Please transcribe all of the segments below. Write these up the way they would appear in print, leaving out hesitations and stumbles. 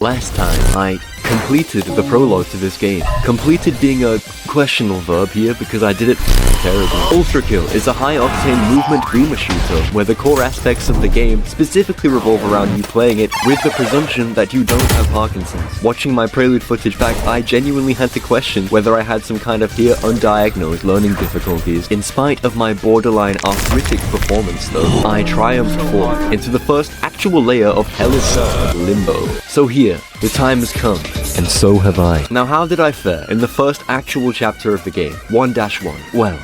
Last time, I completed the prologue to this game. Completed being a questionable verb here because I did it terribly. Ultra Kill is a high-octane movement boomer shooter where the core aspects of the game specifically revolve around you playing it with the presumption that you don't have Parkinson's. Watching my prelude footage back, I genuinely had to question whether I had some kind of here undiagnosed learning difficulties. In spite of my borderline arthritic performance though, I triumphed forth into the first actual layer of hell itself, Limbo. So here, the time has come, and so have I. Now how did I fare in the first actual chapter of the game? 1-1. Well,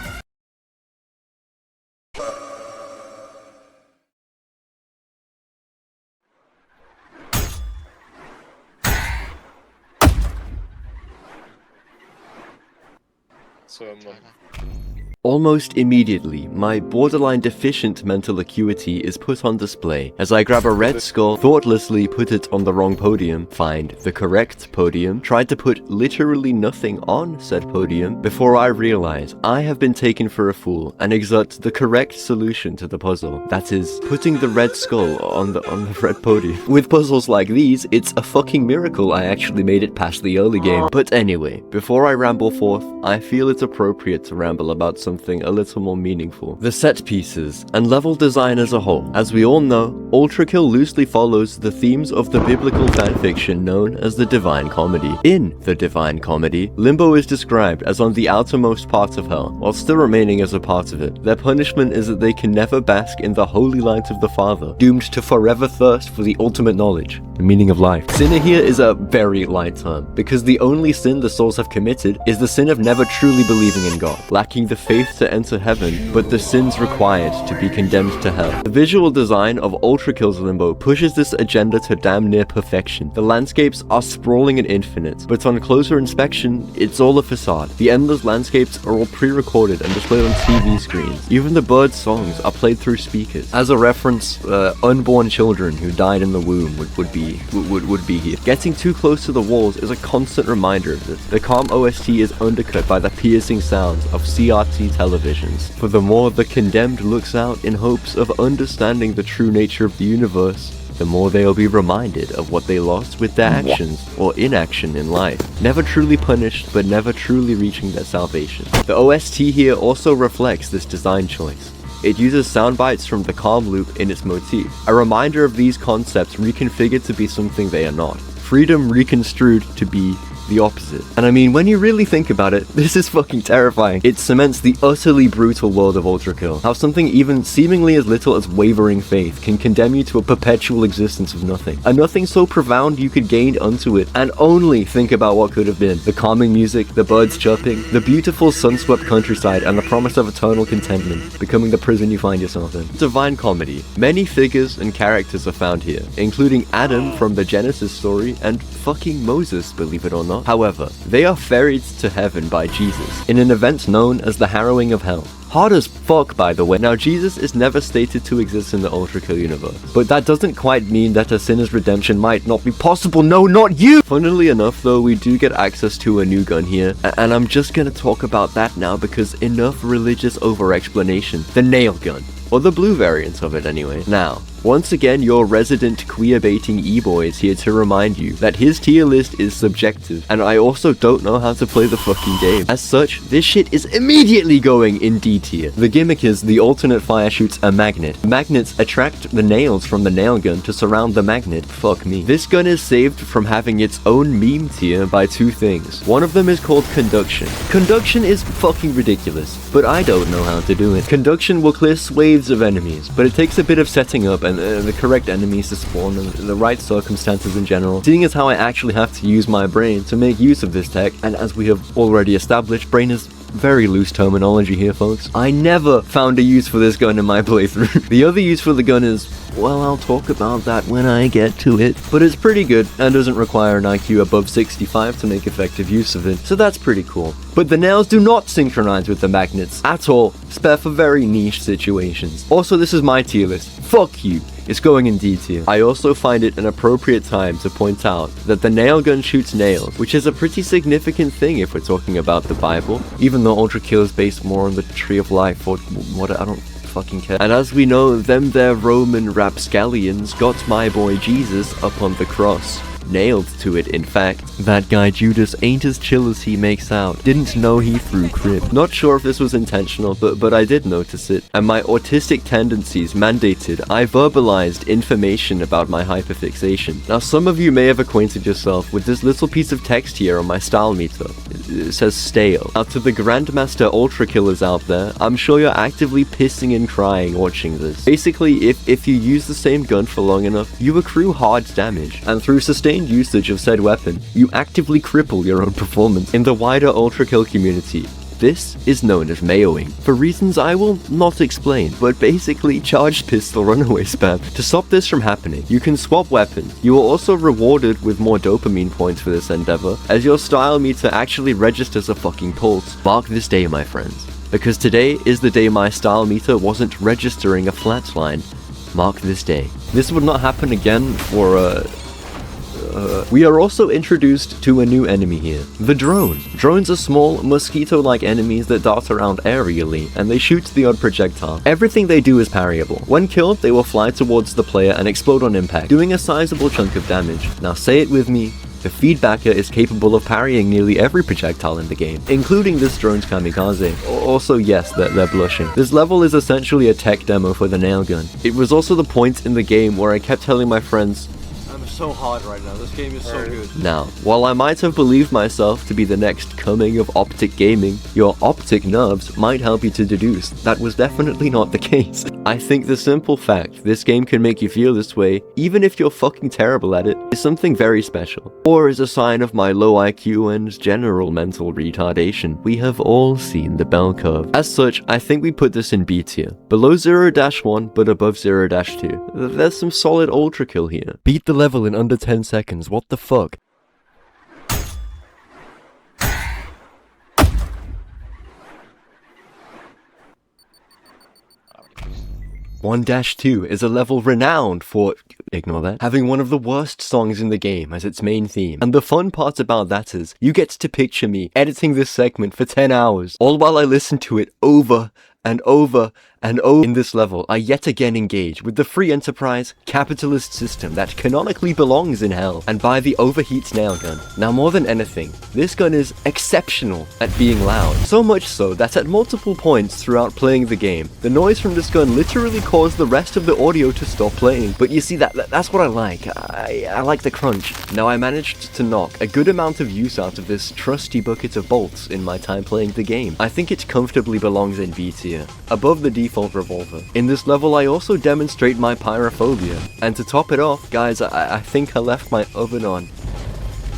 almost immediately, my borderline deficient mental acuity is put on display as I grab a red skull, thoughtlessly put it on the wrong podium, find the correct podium, tried to put literally nothing on said podium, before I realize I have been taken for a fool and exert the correct solution to the puzzle. That is, putting the red skull on the red podium. With puzzles like these, it's a fucking miracle I actually made it past the early game. But anyway, before I ramble forth, I feel it's appropriate to ramble about something a little more meaningful. The set pieces and level design as a whole. As we all know, Ultra Kill loosely follows the themes of the biblical fanfiction known as the Divine Comedy. In the Divine Comedy, Limbo is described as on the outermost part of hell, while still remaining as a part of it. Their punishment is that they can never bask in the holy light of the Father, doomed to forever thirst for the ultimate knowledge, the meaning of life. Sinner here is a very light term, because the only sin the souls have committed is the sin of never truly believing in God, lacking the faith to enter heaven, but the sins required to be condemned to hell. The visual design of Ultra Kill's Limbo pushes this agenda to damn near perfection. The landscapes are sprawling and infinite, but on closer inspection, it's all a facade. The endless landscapes are all pre-recorded and displayed on TV screens. Even the bird songs are played through speakers. As a reference, unborn children who died in the womb would be here. Getting too close to the walls is a constant reminder of this. The calm OST is undercut by the piercing sounds of CRT televisions. Furthermore, the condemned looks out in hopes of understanding the true nature of the universe. The more they'll be reminded of what they lost with their actions or inaction in life. Never truly punished, but never truly reaching their salvation. The OST here also reflects this design choice. It uses sound bites from the calm loop in its motif, a reminder of these concepts reconfigured to be something they are not. Freedom reconstrued to be the opposite. And I mean, when you really think about it, this is fucking terrifying. It cements the utterly brutal world of Ultra Kill. How something even seemingly as little as wavering faith can condemn you to a perpetual existence of nothing. A nothing so profound you could gain unto it and only think about what could have been. The calming music, the birds chirping, the beautiful sun-swept countryside, and the promise of eternal contentment becoming the prison you find yourself in. Divine Comedy. Many figures and characters are found here, including Adam from the Genesis story and fucking Moses, believe it or not. However, they are ferried to heaven by Jesus in an event known as the Harrowing of Hell. Hard as fuck, by the way. Now, Jesus is never stated to exist in the Ultra Kill universe, but that doesn't quite mean that a sinner's redemption might not be possible. No, not you! Funnily enough, though, we do get access to a new gun here, and I'm just gonna talk about that now because enough religious over-explanation. The nail gun. Or the blue variant of it anyway. Now, once again, your resident queer-baiting e-boy is here to remind you that his tier list is subjective, and I also don't know how to play the fucking game. As such, this shit is immediately going in D tier. The gimmick is the alternate fire shoots a magnet. Magnets attract the nails from the nail gun to surround the magnet. Fuck me. This gun is saved from having its own meme tier by two things. One of them is called conduction. Conduction is fucking ridiculous, but I don't know how to do it. Conduction will clear swathes of enemies, but it takes a bit of setting up and the correct enemies to spawn and the right circumstances in general. Seeing as how I actually have to use my brain to make use of this tech, and as we have already established, brain is very loose terminology here, folks. I never found a use for this gun in my playthrough. The other use for the gun is, well, I'll talk about that when I get to it, but it's pretty good and doesn't require an IQ above 65 to make effective use of it, so that's pretty cool. But the nails do not synchronize with the magnets at all, spare for very niche situations. Also, this is my tier list. Fuck you. It's going in D tier. I also find it an appropriate time to point out that the nail gun shoots nails, which is a pretty significant thing if we're talking about the Bible, even though Ultra Kill is based more on the Tree of Life or what, I don't fucking care. And as we know, them there Roman rapscallions got my boy Jesus up on the cross. nailed to it in fact. That guy Judas ain't as chill as he makes out. Didn't know he threw crib. Not sure if this was intentional, but I did notice it. And my autistic tendencies mandated I verbalized information about my hyperfixation. Now some of you may have acquainted yourself with this little piece of text here on my style meter. It says stale. Now to the Grandmaster Ultra Killers out there, I'm sure you're actively pissing and crying watching this. Basically, if you use the same gun for long enough, you accrue hard damage, and through sustained usage of said weapon, you actively cripple your own performance. In the wider Ultra Kill community, this is known as mayoing, for reasons I will not explain, but basically charged pistol runaway spam. To stop this from happening, you can swap weapons. You are also rewarded with more dopamine points for this endeavor, as your style meter actually registers a fucking pulse. Mark this day, my friends, because today is the day my style meter wasn't registering a flatline. Mark this day. This would not happen again for we are also introduced to a new enemy here, the drone. Drones are small, mosquito-like enemies that dart around aerially, and they shoot the odd projectile. Everything they do is parryable. When killed, they will fly towards the player and explode on impact, doing a sizable chunk of damage. Now say it with me, the feedbacker is capable of parrying nearly every projectile in the game, including this drone's kamikaze. Also, yes, they're blushing. This level is essentially a tech demo for the nail gun. It was also the point in the game where I kept telling my friends, so hard right now. This game is so good. Now, while I might have believed myself to be the next coming of optic gaming, your optic nerves might help you to deduce that was definitely not the case. I think the simple fact this game can make you feel this way, even if you're fucking terrible at it, is something very special. Or is a sign of my low IQ and general mental retardation. We have all seen the bell curve. As such, I think we put this in B tier. Below 0-1, but above 0-2. There's some solid ultra kill here. Beat the level in under 10 seconds, what the fuck? (1-2) is a level renowned for, ignore that, having one of the worst songs in the game as its main theme. And the fun part about that is, you get to picture me editing this segment for 10 hours, all while I listen to it over and over and over. In this level, I yet again engage with the free enterprise capitalist system that canonically belongs in hell, and buy the overheat nail gun. Now more than anything, this gun is exceptional at being loud. So much so that at multiple points throughout playing the game, the noise from this gun literally caused the rest of the audio to stop playing. But you see, that's what I like. I like the crunch. Now I managed to knock a good amount of use out of this trusty bucket of bolts in my time playing the game. I think it comfortably belongs in B tier, above the default revolver. In this level, I also demonstrate my pyrophobia. And to top it off, guys, I think I left my oven on.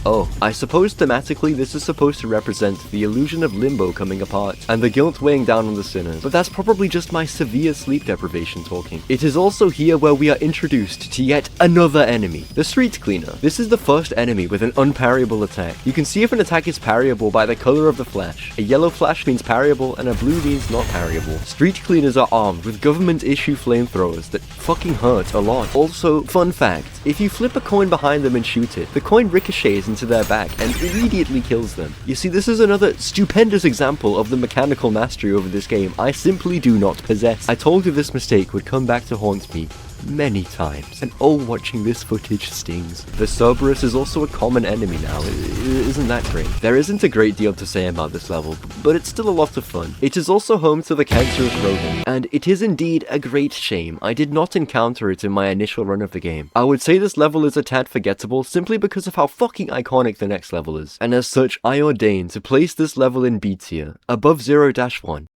Oh, I suppose thematically this is supposed to represent the illusion of limbo coming apart, and the guilt weighing down on the sinners, but that's probably just my severe sleep deprivation talking. It is also here where we are introduced to yet another enemy, the street cleaner. This is the first enemy with an unparryable attack. You can see if an attack is parryable by the color of the flash. A yellow flash means parryable, and a blue means not parryable. Street cleaners are armed with government-issue flamethrowers that fucking hurt a lot. Also, fun fact, if you flip a coin behind them and shoot it, the coin ricochets into their back and immediately kills them. You see, this is another stupendous example of the mechanical mastery over this game I simply do not possess. I told you this mistake would come back to haunt me many times, and oh, watching this footage stings. The Cerberus is also a common enemy now, isn't that great? There isn't a great deal to say about this level, but it's still a lot of fun. It is also home to the cancerous rodent, and it is indeed a great shame I did not encounter it in my initial run of the game. I would say this level is a tad forgettable simply because of how fucking iconic the next level is, and as such I ordain to place this level in B tier, above 0-1.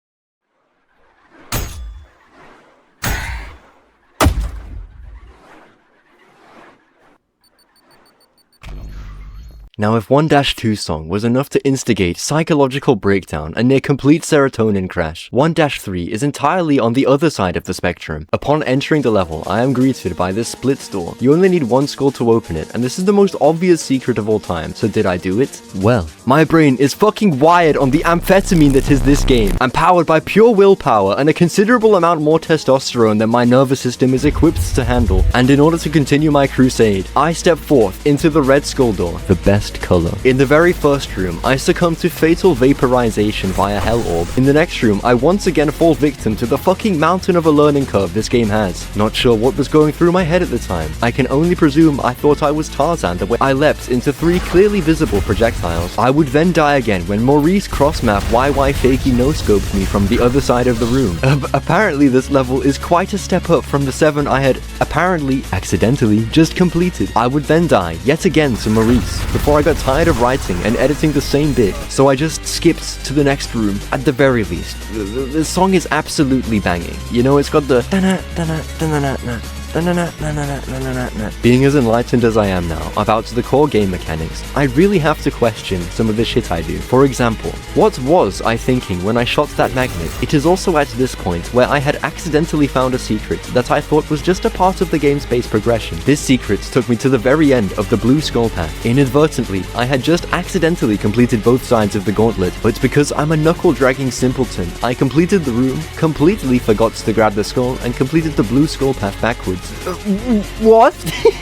Now if 1-2 song was enough to instigate psychological breakdown and near complete serotonin crash, 1-3 is entirely on the other side of the spectrum. Upon entering the level, I am greeted by this split door. You only need one skull to open it, and this is the most obvious secret of all time, so did I do it? Well, my brain is fucking wired on the amphetamine that is this game. I'm powered by pure willpower and a considerable amount more testosterone than my nervous system is equipped to handle, and in order to continue my crusade, I step forth into the red skull door, the best brightest color. In the very first room, I succumb to fatal vaporization via Hell Orb. In the next room, I once again fall victim to the fucking mountain of a learning curve this game has. Not sure what was going through my head at the time. I can only presume I thought I was Tarzan the way I leapt into 3 clearly visible projectiles. I would then die again when Maurice cross-map YY fakey no-scoped me from the other side of the room. Apparently this level is quite a step up from the 7 I had apparently, accidentally, just completed. I would then die yet again to Maurice before I got tired of writing and editing the same bit, so I just skipped to the next room at the very least. The song is absolutely banging. You know, it's got the being as enlightened as I am now about the core game mechanics, I really have to question some of the shit I do. For example, what was I thinking when I shot that magnet? It is also at this point where I had accidentally found a secret that I thought was just a part of the game's base progression. This secret took me to the very end of the blue skull path. Inadvertently, I had just accidentally completed both sides of the gauntlet, but because I'm a knuckle-dragging simpleton, I completed the room, completely forgot to grab the skull, and completed the blue skull path backwards. What?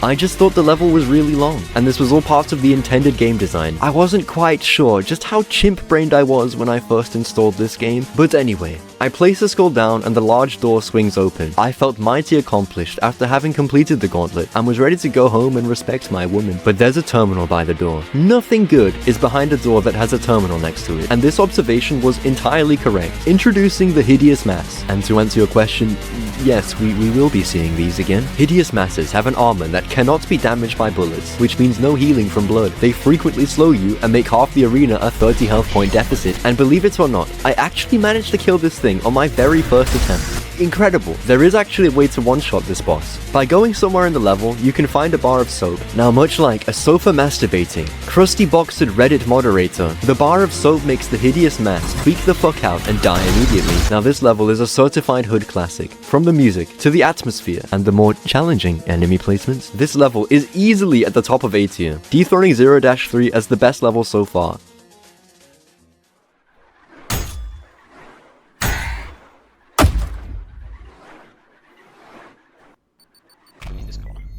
I just thought the level was really long, and this was all part of the intended game design. I wasn't quite sure just how chimp-brained I was when I first installed this game, but anyway. I place the skull down and the large door swings open. I felt mighty accomplished after having completed the gauntlet and was ready to go home and respect my woman. But there's a terminal by the door. Nothing good is behind a door that has a terminal next to it, and this observation was entirely correct. Introducing the hideous mass. And to answer your question, yes, we will be seeing these again. Hideous masses have an armor that cannot be damaged by bullets, which means no healing from blood. They frequently slow you and make half the arena a 30 health point deficit. And believe it or not, I actually managed to kill this thing on my very first attempt. Incredible. There is actually a way to one-shot this boss. By going somewhere in the level, you can find a bar of soap. Now, much like a sofa masturbating, crusty boxed Reddit moderator, the bar of soap makes the hideous mass tweak the fuck out and die immediately. Now, this level is a certified hood classic. From the music, to the atmosphere, and the more challenging enemy placements, this level is easily at the top of A tier, dethroning 0-3 as the best level so far.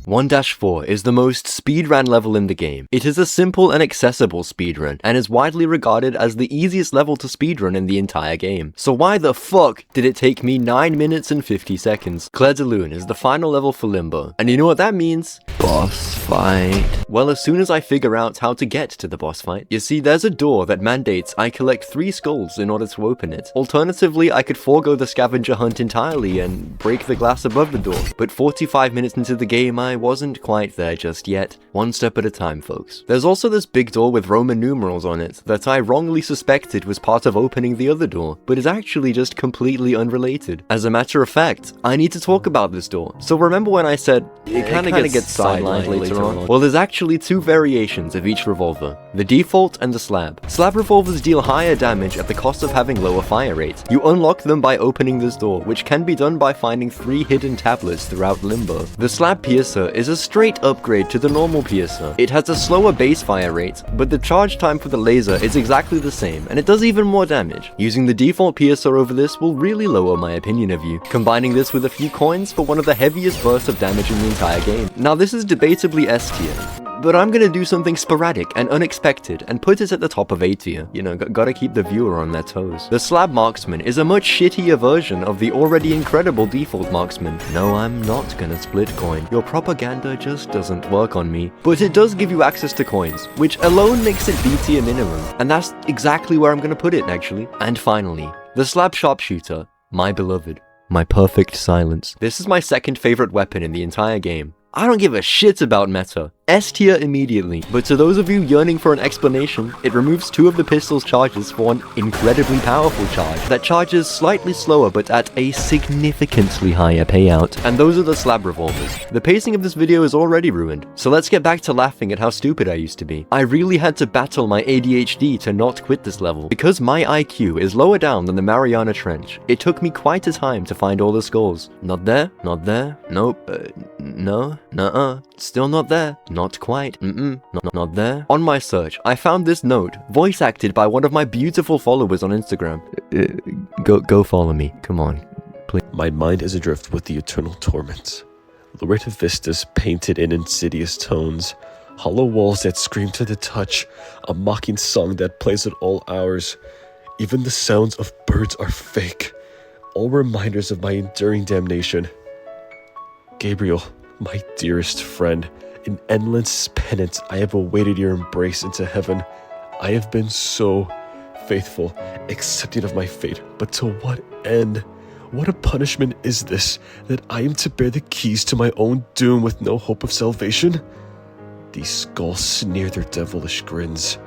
1-4 is the most speedrun level in the game. It is a simple and accessible speedrun, and is widely regarded as the easiest level to speedrun in the entire game. So why the fuck did it take me 9 minutes and 50 seconds? Clair de Lune is the final level for Limbo, and you know what that means? Boss fight. Well, as soon as I figure out how to get to the boss fight, you see there's a door that mandates I collect 3 skulls in order to open it. Alternatively, I could forego the scavenger hunt entirely and break the glass above the door, but 45 minutes into the game I wasn't quite there just yet. One step at a time, folks. There's also this big door with Roman numerals on it that I wrongly suspected was part of opening the other door, but is actually just completely unrelated. As a matter of fact, I need to talk about this door. So remember when I said it kind of gets sidelined later on? Well, there's actually 2 variations of each revolver, the default and the slab. Slab revolvers deal higher damage at the cost of having lower fire rate. You unlock them by opening this door, which can be done by finding 3 hidden tablets throughout Limbo. The slab piercer is a straight upgrade to the normal piercer. It has a slower base fire rate, but the charge time for the laser is exactly the same, and it does even more damage. Using the default piercer over this will really lower my opinion of you, combining this with a few coins for one of the heaviest bursts of damage in the entire game. Now this is debatably S tier, but I'm gonna do something sporadic and unexpected and put it at the top of A tier. You know, gotta keep the viewer on their toes. The slab marksman is a much shittier version of the already incredible default marksman. No, I'm not gonna split coin. Your propaganda just doesn't work on me. But it does give you access to coins, which alone makes it B tier minimum. And that's exactly where I'm gonna put it, actually. And finally, the slab sharpshooter, my beloved. My perfect silence. This is my second favorite weapon in the entire game. I don't give a shit about meta. S tier immediately, but to those of you yearning for an explanation, it removes 2 of the pistol's charges for one incredibly powerful charge that charges slightly slower but at a significantly higher payout, and those are the slab revolvers. The pacing of this video is already ruined, so let's get back to laughing at how stupid I used to be. I really had to battle my ADHD to not quit this level. Because my IQ is lower down than the Mariana Trench, it took me quite a time to find all the skulls. Not there, nope, no, nuh-uh, still not there. Not quite. Not there. On my search, I found this note, voice acted by one of my beautiful followers on Instagram. Go follow me. Come on, please. My mind is adrift with the eternal torment. Lurid vistas painted in insidious tones, Hollow walls that scream to the touch, a mocking song that plays at all hours. Even the sounds of birds are fake, all reminders of my enduring damnation. Gabriel, my dearest friend, in endless penance I have awaited your embrace into heaven. I have been so faithful, accepting of my fate, but to what end? What a punishment is this, that I am to bear the keys to my own doom with no hope of salvation? These skulls sneer their devilish grins,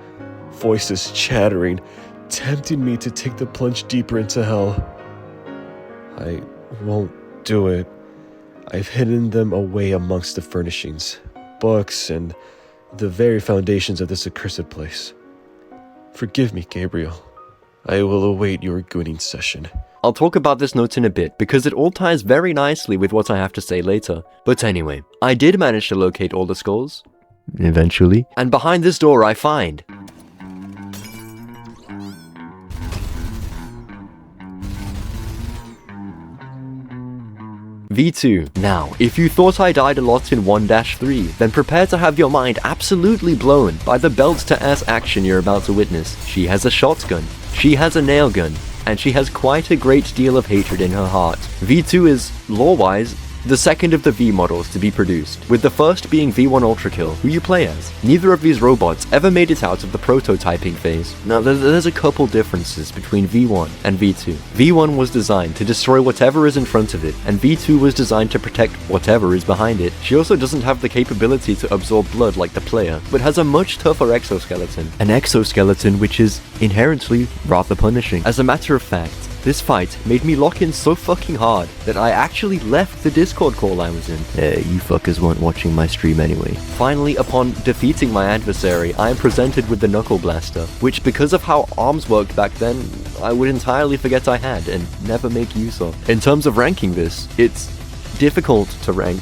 voices chattering, tempting me to take the plunge deeper into hell. I won't do it. I've hidden them away amongst the furnishings, books, and the very foundations of this accursed place. Forgive me, Gabriel. I will await your gooning session. I'll talk about this note in a bit, because it all ties very nicely with what I have to say later. But anyway, I did manage to locate all the skulls. Eventually. And behind this door I find... V2. Now, if you thought I died a lot in 1-3, then prepare to have your mind absolutely blown by the belt-to-ass action you're about to witness. She has a shotgun, she has a nail gun, and she has quite a great deal of hatred in her heart. V2 is, lore-wise, the second of the V models to be produced, with the first being V1 Ultra Kill, who you play as. Neither of these robots ever made it out of the prototyping phase. Now, there's a couple differences between V1 and V2. V1 was designed to destroy whatever is in front of it, and V2 was designed to protect whatever is behind it. She also doesn't have the capability to absorb blood like the player, but has a much tougher exoskeleton. An exoskeleton which is inherently rather punishing. As a matter of fact, this fight made me lock in so fucking hard that I actually left the Discord call I was in. You fuckers weren't watching my stream anyway. Finally, upon defeating my adversary, I am presented with the Knuckle Blaster, which because of how arms worked back then, I would entirely forget I had and never make use of. In terms of ranking this, it's difficult to rank.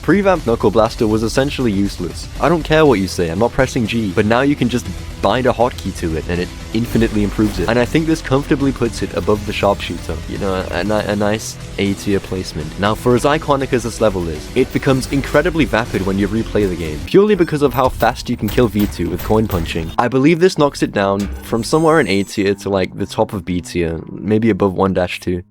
Pre-vamped Knuckle Blaster was essentially useless. I don't care what you say, I'm not pressing G, but now you can just bind a hotkey to it and it infinitely improves it. And I think this comfortably puts it above the Sharpshooter. You know, a nice A tier placement. Now, for as iconic as this level is, it becomes incredibly vapid when you replay the game, purely because of how fast you can kill V2 with coin punching. I believe this knocks it down from somewhere in A tier to like the top of B tier, maybe above 1-2.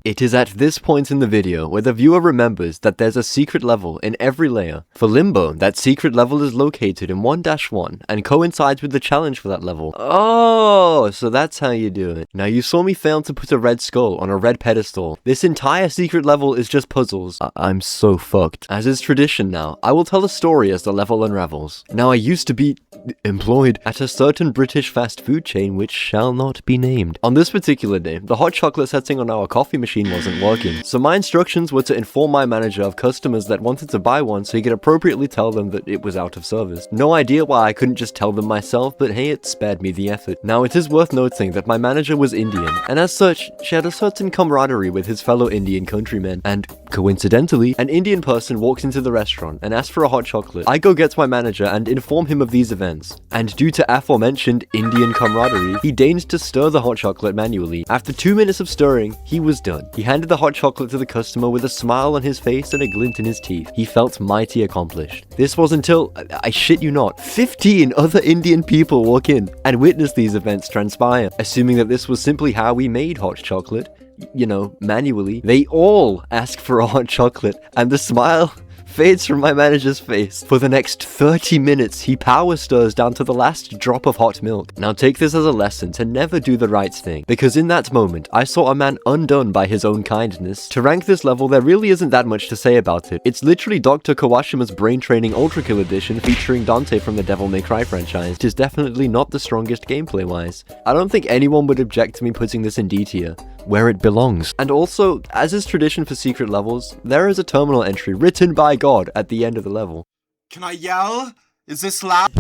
It is at this point in the video where the viewer remembers that there's a secret level in every layer. For Limbo, that secret level is located in 1-1 and coincides with the challenge for that level. Oh, so that's how you do it. Now you saw me fail to put a red skull on a red pedestal. This entire secret level is just puzzles. I'm so fucked. As is tradition now, I will tell a story as the level unravels. Now I used to be employed at a certain British fast food chain which shall not be named. On this particular day, the hot chocolate setting on our coffee machine wasn't working, so my instructions were to inform my manager of customers that wanted to buy one so he could appropriately tell them that it was out of service. No idea why I couldn't just tell them myself, but hey, it spared me the effort. Now it is worth noting that my manager was Indian, and as such, she had a certain camaraderie with his fellow Indian countrymen, and coincidentally, an Indian person walked into the restaurant and asked for a hot chocolate. I go get my manager and inform him of these events, and due to aforementioned Indian camaraderie, he deigned to stir the hot chocolate manually. After 2 minutes of stirring, he was done. He handed the hot chocolate to the customer with a smile on his face and a glint in his teeth. He felt mighty accomplished. This was until, I shit you not, 15 other Indian people walk in and witness these events transpire. Assuming that this was simply how we made hot chocolate, you know, manually, they all ask for a hot chocolate, and the smile fades from my manager's face. For the next 30 minutes, he power stirs down to the last drop of hot milk. Now take this as a lesson to never do the right thing, because in that moment, I saw a man undone by his own kindness. To rank this level, there really isn't that much to say about it. It's literally Dr. Kawashima's Brain Training Ultra Kill Edition featuring Dante from the Devil May Cry franchise. It is definitely not the strongest gameplay-wise. I don't think anyone would object to me putting this in D tier, where it belongs. And also, as is tradition for secret levels, there is a terminal entry written by God at the end of the level. Can I yell? Is this loud?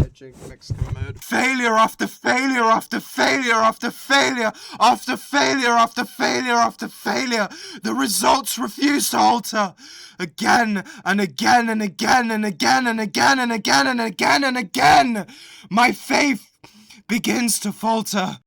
Failure after failure after failure after failure after failure after failure after failure. The results refuse to alter. Again and again and again and again and again and again and again and again. My faith begins to falter.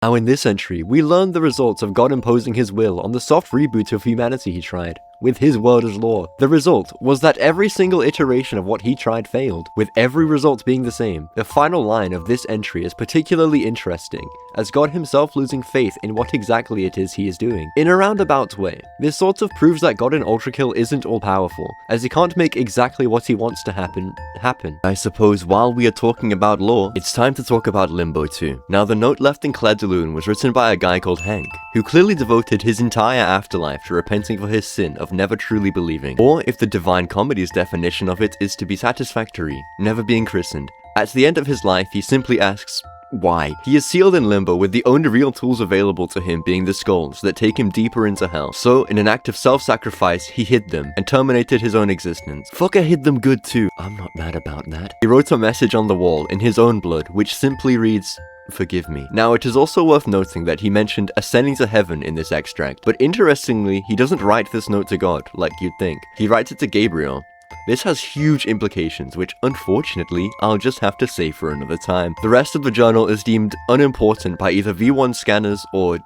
Now in this entry, we learn the results of God imposing his will on the soft reboot of humanity he tried, with his word as law. The result was that every single iteration of what he tried failed, with every result being the same. The final line of this entry is particularly interesting, as God himself losing faith in what exactly it is he is doing. In a roundabout way, this sort of proves that God in Ultrakill isn't all-powerful, as he can't make exactly what he wants to happen. I suppose while we are talking about law, it's time to talk about Limbo too. Now the note left in Clair de Lune was written by a guy called Hank, who clearly devoted his entire afterlife to repenting for his sin of never truly believing. Or if the Divine Comedy's definition of it is to be satisfactory, never being christened. At the end of his life, he simply asks, why? He is sealed in limbo with the only real tools available to him being the skulls that take him deeper into hell. So, in an act of self-sacrifice, he hid them and terminated his own existence. Fucker hid them good too. I'm not mad about that. He wrote a message on the wall in his own blood, which simply reads, forgive me. Now, it is also worth noting that he mentioned ascending to heaven in this extract, but interestingly, he doesn't write this note to God, like you'd think. He writes it to Gabriel. This has huge implications, which unfortunately, I'll just have to save for another time. The rest of the journal is deemed unimportant by either V1 scanners or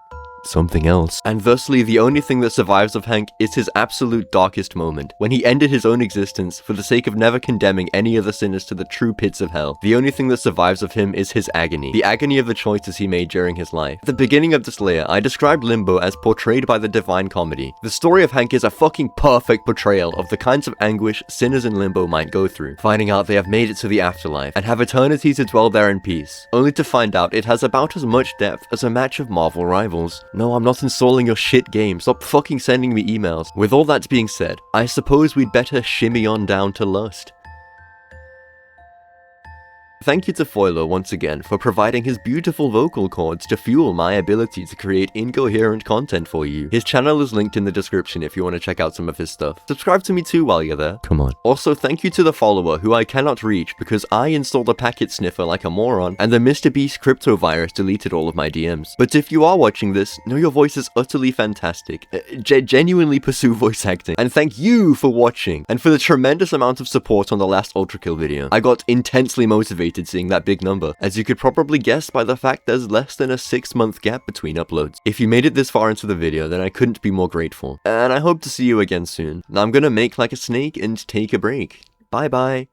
something else. And thusly, the only thing that survives of Hank is his absolute darkest moment, when he ended his own existence for the sake of never condemning any other sinners to the true pits of hell. The only thing that survives of him is his agony, the agony of the choices he made during his life. At the beginning of this layer, I described Limbo as portrayed by the Divine Comedy. The story of Hank is a fucking perfect portrayal of the kinds of anguish sinners in Limbo might go through, finding out they have made it to the afterlife, and have eternity to dwell there in peace, only to find out it has about as much depth as a match of Marvel Rivals. No, I'm not installing your shit game. Stop fucking sending me emails. With all that being said, I suppose we'd better shimmy on down to Lust. Thank you to Foilo once again for providing his beautiful vocal cords to fuel my ability to create incoherent content for you. His channel is linked in the description if you want to check out some of his stuff. Subscribe to me too while you're there. Come on. Also, thank you to the follower who I cannot reach because I installed a packet sniffer like a moron and the Mr. Beast crypto virus deleted all of my DMs. But if you are watching this, know your voice is utterly fantastic. Genuinely pursue voice acting. And thank you for watching and for the tremendous amount of support on the last Ultrakill video. I got intensely motivated seeing that big number, as you could probably guess by the fact there's less than a 6-month gap between uploads. If you made it this far into the video, then I couldn't be more grateful. And I hope to see you again soon. Now I'm gonna make like a snake and take a break. Bye bye.